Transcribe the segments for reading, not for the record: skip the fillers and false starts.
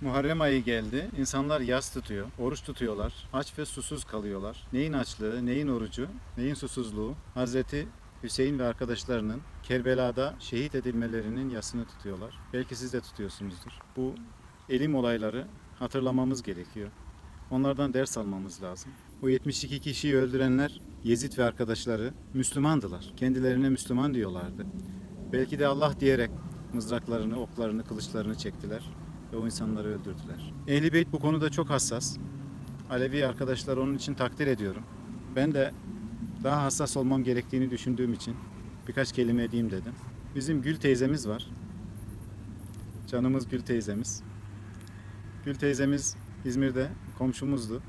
Muharrem ayı geldi. İnsanlar yas tutuyor, oruç tutuyorlar. Aç ve susuz kalıyorlar. Neyin açlığı, neyin orucu, neyin susuzluğu? Hazreti Hüseyin ve arkadaşlarının Kerbela'da şehit edilmelerinin yasını tutuyorlar. Belki siz de tutuyorsunuzdur. Bu elim olayları hatırlamamız gerekiyor. Onlardan ders almamız lazım. Bu 72 kişiyi öldürenler Yezid ve arkadaşları Müslümandılar. Kendilerine Müslüman diyorlardı. Belki de Allah diyerek mızraklarını, oklarını, kılıçlarını çektiler ve o insanları öldürdüler. Ehl-i Beyt bu konuda çok hassas. Alevi arkadaşlar onun için takdir ediyorum. Ben de daha hassas olmam gerektiğini düşündüğüm için birkaç kelime edeyim dedim. Bizim Gül teyzemiz var. Canımız Gül teyzemiz. Gül teyzemiz İzmir'de komşumuzdu.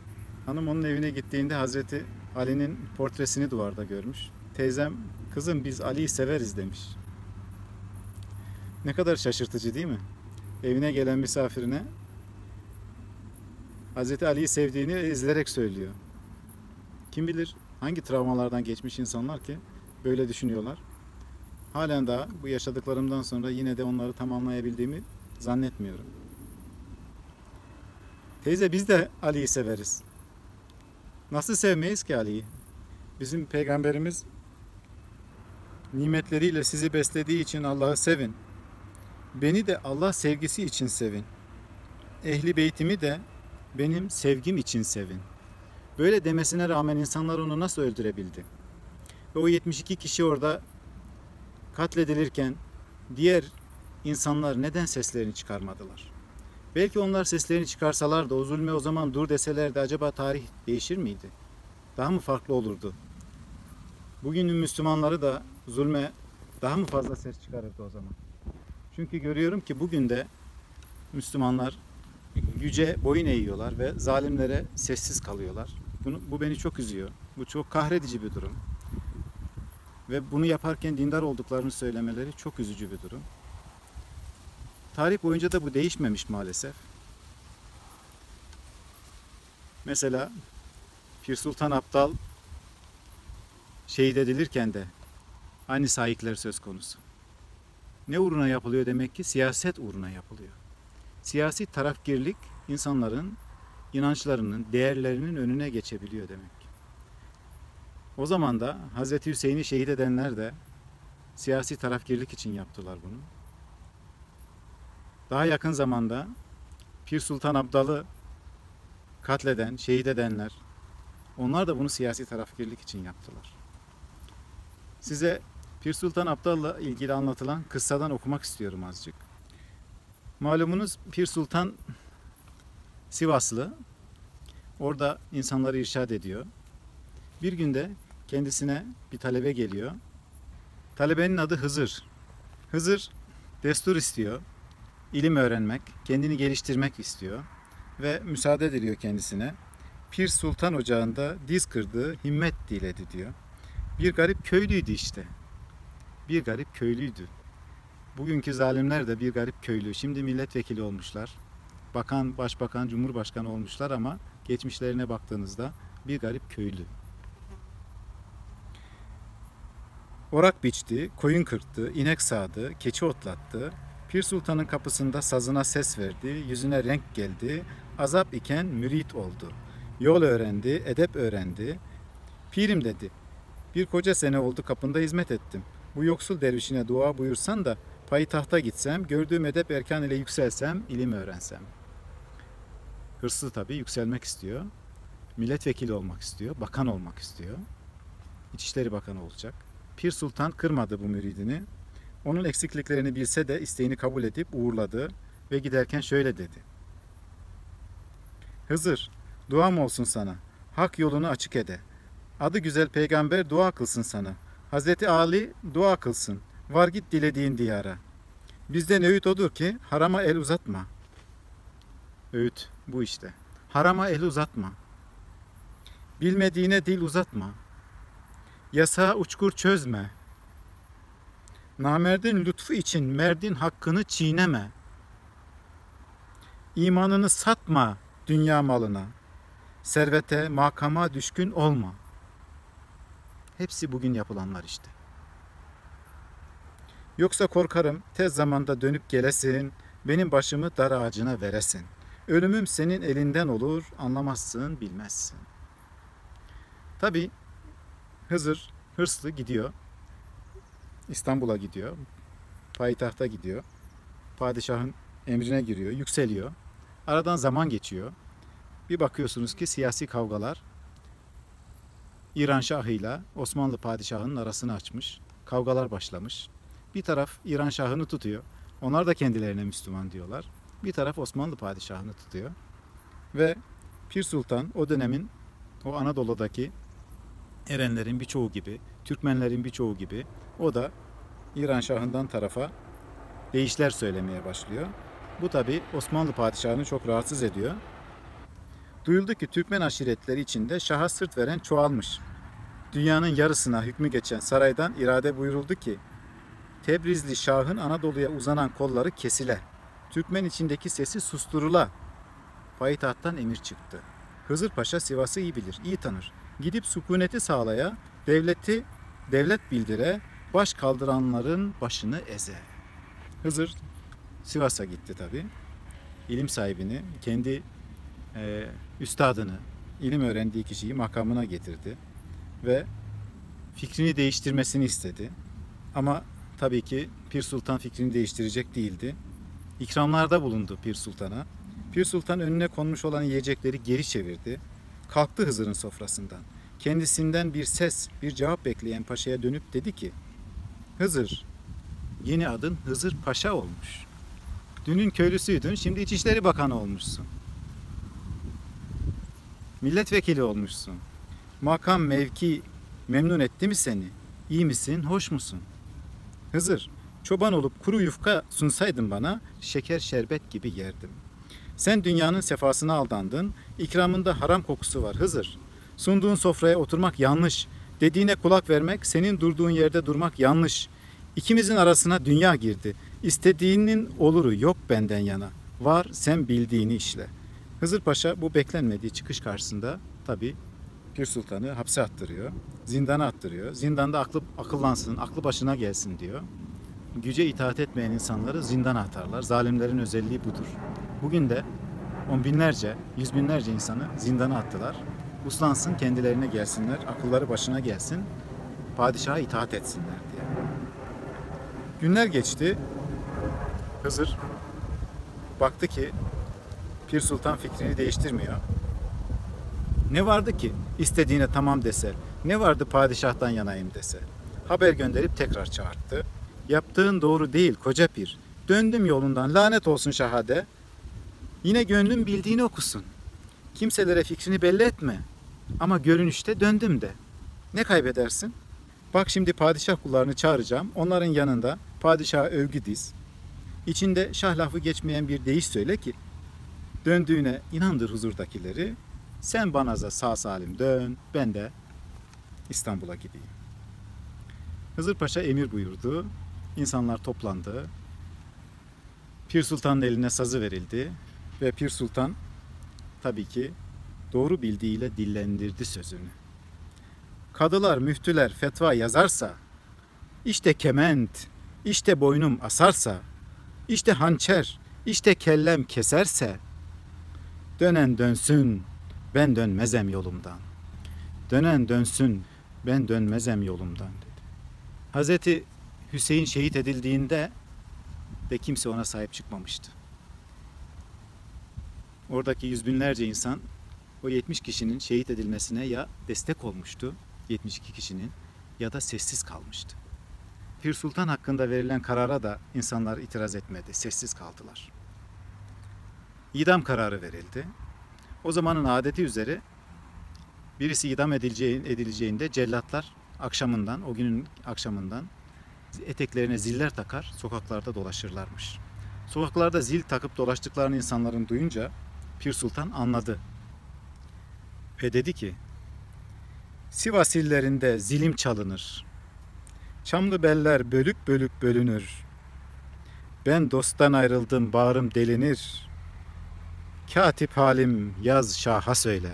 Hanım onun evine gittiğinde Hazreti Ali'nin portresini duvarda görmüş. Teyzem, kızım biz Ali'yi severiz demiş. Ne kadar şaşırtıcı değil mi? Evine gelen misafirine Hazreti Ali'yi sevdiğini ezilerek söylüyor. Kim bilir hangi travmalardan geçmiş insanlar ki böyle düşünüyorlar. Halen daha bu yaşadıklarımdan sonra yine de onları tamamlayabildiğimi zannetmiyorum. Teyze biz de Ali'yi severiz. Nasıl sevmeyiz ki Ali'yi? Bizim peygamberimiz nimetleriyle sizi beslediği için Allah'ı sevin. Beni de Allah sevgisi için sevin. Ehli beytimi de benim sevgim için sevin. Böyle demesine rağmen insanlar onu nasıl öldürebildi? Ve o 72 kişi orada katledilirken diğer insanlar neden seslerini çıkarmadılar? Belki onlar seslerini çıkarsalardı, o zulme o zaman dur deselerdi acaba tarih değişir miydi? Daha mı farklı olurdu? Bugünün Müslümanları da zulme daha mı fazla ses çıkarırdı o zaman? Çünkü görüyorum ki bugün de Müslümanlar yüce boyun eğiyorlar ve zalimlere sessiz kalıyorlar. Bu beni çok üzüyor. Bu çok kahredici bir durum. Ve bunu yaparken dindar olduklarını söylemeleri çok üzücü bir durum. Tarih boyunca da bu değişmemiş maalesef. Mesela Pir Sultan Abdal şehit edilirken de aynı sahipler söz konusu. Ne uğruna yapılıyor demek ki? Siyaset uğruna yapılıyor. Siyasi tarafgirlik insanların inançlarının, değerlerinin önüne geçebiliyor demek. O zaman da Hazreti Hüseyin'i şehit edenler de siyasi tarafgirlik için yaptılar bunu. Daha yakın zamanda Pir Sultan Abdal'ı katleden, şehit edenler, onlar da bunu siyasi tarafgirlik için yaptılar. Size Pir Sultan Abdal'la ilgili anlatılan kıssadan okumak istiyorum azıcık. Malumunuz Pir Sultan Sivaslı, orada insanları irşad ediyor. Bir günde kendisine bir talebe geliyor. Talebenin adı Hızır. Hızır destur istiyor, ilim öğrenmek, kendini geliştirmek istiyor ve müsaade ediliyor kendisine. Pir Sultan ocağında diz kırdı, himmet diledi diyor. Bir garip köylüydü işte. Bir garip köylüydü. Bugünkü zalimler de bir garip köylü. Şimdi milletvekili olmuşlar. Bakan, başbakan, cumhurbaşkanı olmuşlar ama geçmişlerine baktığınızda bir garip köylü. Orak biçti, koyun kırktı, inek sağdı, keçi otlattı. Pir Sultan'ın kapısında sazına ses verdi, yüzüne renk geldi. Azap iken mürit oldu. Yol öğrendi, edep öğrendi. Pirim dedi, bir koca sene oldu kapında hizmet ettim. Bu yoksul dervişine dua buyursan da payitahta gitsem, gördüğüm edep erkan ile yükselsem, ilim öğrensem. Hırslı tabii yükselmek istiyor. Milletvekili olmak istiyor, bakan olmak istiyor. İçişleri Bakanı olacak. Pir Sultan kırmadı bu müridini. Onun eksikliklerini bilse de isteğini kabul edip uğurladı ve giderken şöyle dedi. Hızır, duam olsun sana. Hak yolunu açık ede. Adı güzel peygamber dua kılsın sana. Hazreti Ali dua kılsın. Var git dilediğin diyara. Bizden öğüt odur ki harama el uzatma. Öğüt bu işte. Harama el uzatma. Bilmediğine dil uzatma. Yasağı uçkur çözme. Namerdin lütfu için merdin hakkını çiğneme. İmanını satma dünya malına. Servete, makama düşkün olma. Hepsi bugün yapılanlar işte. Yoksa korkarım tez zamanda dönüp gelesin, benim başımı dar ağacına veresin. Ölümüm senin elinden olur, anlamazsın, bilmezsin. Tabi Hızır hırslı gidiyor. İstanbul'a gidiyor. Payitahta gidiyor. Padişahın emrine giriyor, yükseliyor. Aradan zaman geçiyor. Bir bakıyorsunuz ki siyasi kavgalar İran Şahı'yla Osmanlı padişahının arasını açmış. Kavgalar başlamış. Bir taraf İran Şahı'nı tutuyor. Onlar da kendilerine Müslüman diyorlar. Bir taraf Osmanlı padişahını tutuyor. Ve Pir Sultan o dönemin o Anadolu'daki Erenlerin birçoğu gibi, Türkmenlerin birçoğu gibi o da İran Şahı'ndan tarafa deyişler söylemeye başlıyor. Bu tabi Osmanlı padişahını çok rahatsız ediyor. Duyuldu ki Türkmen aşiretleri içinde Şah'a sırt veren çoğalmış. Dünyanın yarısına hükmü geçen saraydan irade buyuruldu ki Tebrizli Şah'ın Anadolu'ya uzanan kolları kesile, Türkmen içindeki sesi susturula. Payitahttan emir çıktı. Hızır Paşa Sivas'ı iyi bilir, iyi tanır. Gidip sükuneti sağlaya, devlet bildire, baş kaldıranların başını eze. Hızır Sivas'a gitti tabi. İlim sahibini, kendi üstadını, ilim öğrendiği kişiyi makamına getirdi ve fikrini değiştirmesini istedi. Ama tabii ki Pir Sultan fikrini değiştirecek değildi. İkramlarda bulundu Pir Sultan'a. Pir Sultan önüne konmuş olan yiyecekleri geri çevirdi. Kalktı Hızır'ın sofrasından. Kendisinden bir ses, bir cevap bekleyen paşaya dönüp dedi ki Hızır, yeni adın Hızır Paşa olmuş. Dünün köylüsüydün, şimdi İçişleri Bakanı olmuşsun. Milletvekili olmuşsun. Makam, mevki memnun etti mi seni? İyi misin, hoş musun? Hızır, çoban olup kuru yufka sunsaydın bana, şeker şerbet gibi yerdim. Sen dünyanın sefasına aldandın, ikramında haram kokusu var Hızır. Sunduğun sofraya oturmak yanlış, dediğine kulak vermek, senin durduğun yerde durmak yanlış. İkimizin arasına dünya girdi. İstediğinin oluru yok benden yana. Var sen bildiğini işle. Hızır Paşa bu beklenmediği çıkış karşısında tabi Pir Sultan'ı hapse attırıyor. Zindana attırıyor. Zindanda akıllansın, aklı başına gelsin diyor. Güce itaat etmeyen insanları zindana atarlar. Zalimlerin özelliği budur. Bugün de on binlerce, yüz binlerce insanı zindana attılar. Uslansın, kendilerine gelsinler, akılları başına gelsin, padişaha itaat etsinler diye. Günler geçti. Hızır baktı ki Pir Sultan fikrini değiştirmiyor. Ne vardı ki istediğine tamam dese, ne vardı padişahtan yanayım dese. Haber gönderip tekrar çağırttı. Yaptığın doğru değil koca pir. Döndüm yolundan, lanet olsun şaha de. Yine gönlüm bildiğini okusun. Kimselere fikrini belli etme. Ama görünüşte döndüm de. Ne kaybedersin? Bak şimdi padişah kullarını çağıracağım. Onların yanında padişaha övgü diz. İçinde şah lafı geçmeyen bir deyiş söyle ki döndüğüne inandır huzurdakileri. Sen banaza sağ salim dön, ben de İstanbul'a gideyim. Hızır Paşa emir buyurdu. İnsanlar toplandı. Pir Sultan'ın eline sazı verildi ve Pir Sultan tabii ki doğru bildiğiyle dillendirdi sözünü. Kadılar, müftüler fetva yazarsa, işte kement, işte boynum asarsa, işte hançer, işte kellem keserse, dönen dönsün, ben dönmezem yolumdan. Dönen dönsün, ben dönmezem yolumdan dedi. Hazreti Hüseyin şehit edildiğinde de kimse ona sahip çıkmamıştı. Oradaki yüz binlerce insan o 70 kişinin şehit edilmesine ya destek olmuştu, 72 kişinin, ya da sessiz kalmıştı. Pir Sultan hakkında verilen karara da insanlar itiraz etmedi, sessiz kaldılar. İdam kararı verildi. O zamanın adeti üzere birisi idam edileceğinde cellatlar akşamından, o günün akşamından eteklerine ziller takar, sokaklarda dolaşırlarmış. Sokaklarda zil takıp dolaştıklarını insanların duyunca Pir Sultan anladı. Ve dedi ki, Sivas illerinde zilim çalınır. Çamlı beller bölük bölük bölünür. Ben dosttan ayrıldım, bağrım delinir. Katip halim yaz şaha söyle.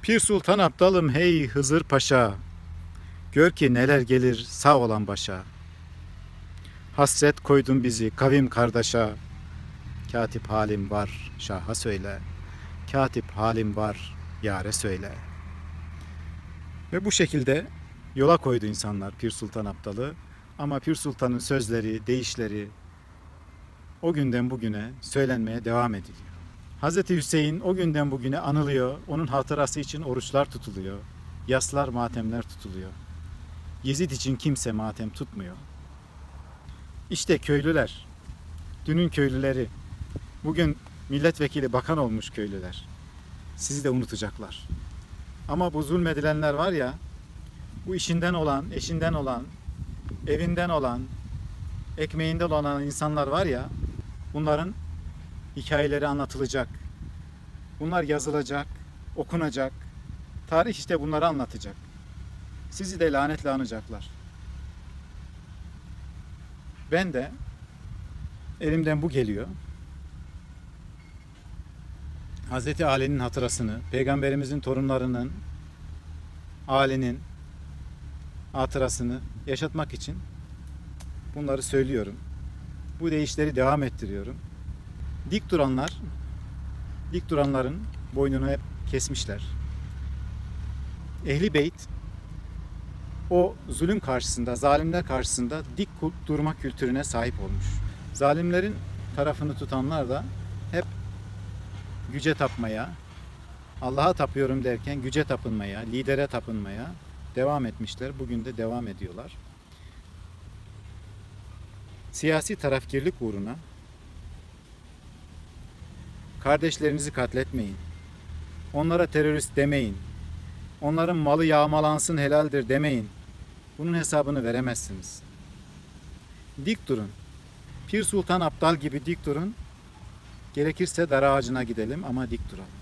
Pir Sultan aptalım hey Hızır Paşa. Gör ki neler gelir sağ olan başa. Hasret koydun bizi kavim kardeşa. Katip halim var şaha söyle. Katip halim var yâre söyle. Ve bu şekilde yola koydu insanlar Pir Sultan Abdal'ı. Ama Pir Sultan'ın sözleri, deyişleri o günden bugüne söylenmeye devam ediliyor. Hz. Hüseyin o günden bugüne anılıyor. Onun hatırası için oruçlar tutuluyor. Yaslar, matemler tutuluyor. Yezid için kimse matem tutmuyor. İşte köylüler, dünün köylüleri, bugün milletvekili, bakan olmuş köylüler. Sizi de unutacaklar. Ama bu zulmedilenler var ya, bu işinden olan, eşinden olan, evinden olan, ekmeğinden olan insanlar var ya, bunların hikayeleri anlatılacak. Bunlar yazılacak, okunacak. Tarih işte bunları anlatacak. Sizi de lanetle anacaklar. Ben de elimden bu geliyor. Hz. Ali'nin hatırasını, Peygamberimizin torunlarının, Ali'nin hatırasını yaşatmak için bunları söylüyorum. Bu deyişleri devam ettiriyorum. Dik duranların boynunu hep kesmişler. Ehli Beyt o zulüm karşısında, zalimler karşısında dik durma kültürüne sahip olmuş. Zalimlerin tarafını tutanlar da hep güce tapmaya, Allah'a tapıyorum derken güce tapınmaya, lidere tapınmaya devam etmişler. Bugün de devam ediyorlar. Siyasi tarafkirlik uğruna kardeşlerinizi katletmeyin. Onlara terörist demeyin. Onların malı yağmalansın helaldir demeyin. Bunun hesabını veremezsiniz. Dik durun. Pir Sultan Abdal gibi dik durun. Gerekirse dar ağacına gidelim ama dik duralım.